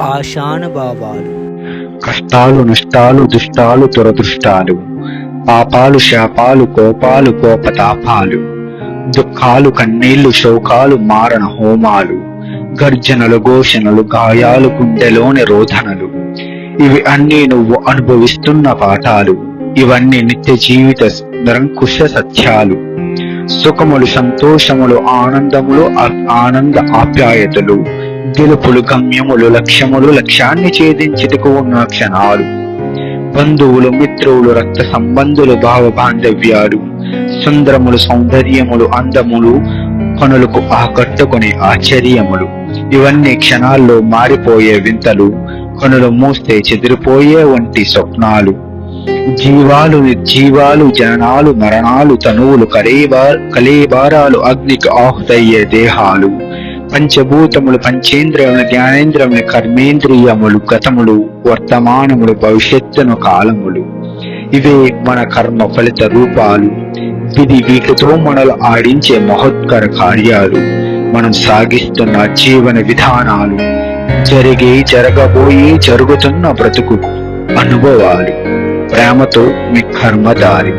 ఆశానుభావాలు. కష్టాలు, నష్టాలు, దుష్టాలు, దురదృష్టాలు, పాపాలు, శాపాలు, కోపాలు, కోపతాపాలు, దుఃఖాలు, కన్నీళ్లు, శోకాలు, మారణ హోమాలు, గర్జనలు, ఘోషణలు, గాయాలు, గుండెలోని రోధనలు, ఇవి అన్నీ నువ్వు అనుభవిస్తున్న పాఠాలు. ఇవన్నీ నిత్య జీవిత నిరంకుశ సత్యాలు. సుఖములు, సంతోషములు, ఆనందములు, ఆనంద ఆప్యాయతలు, గెలుపులు, గమ్యములు, లక్ష్యములు, లక్ష్యాన్ని ఛేదించుటకు ఉన్న క్షణాలు, బంధువులు, మిత్రులు, రక్త సంబంధులు, భావ బాంధవ్యాలు, సుందరములు, సౌందర్యములు, అందములు, కనులకు ఆకట్టుకునే ఆశ్చర్యములు, ఇవన్నీ క్షణాల్లో మారిపోయే వింతలు, కనులు మూస్తే చెదిరిపోయే వంటి స్వప్నాలు, జీవాలు, నిర్జీవాలు, జననాలు, మరణాలు, తనువులు, కలేబారాలు, అగ్నికి ఆహుతయ్యే దేహాలు, పంచభూతములు, పంచేంద్రియములు, జ్ఞానేంద్రియములు, కర్మేంద్రియములు, గతములు, వర్తమానములు, భవిష్యత్తును, కాలములు, ఇవే మన కర్మ ఫలిత రూపాలు. విధి వీటితో మనలు ఆడించే మహోత్కర కార్యాలు, మనం సాగిస్తున్న జీవన విధానాలు, జరిగే, జరగబోయే, జరుగుతున్న బ్రతుకు అనుభవాలు. ప్రేమతో మీ కర్మదారి.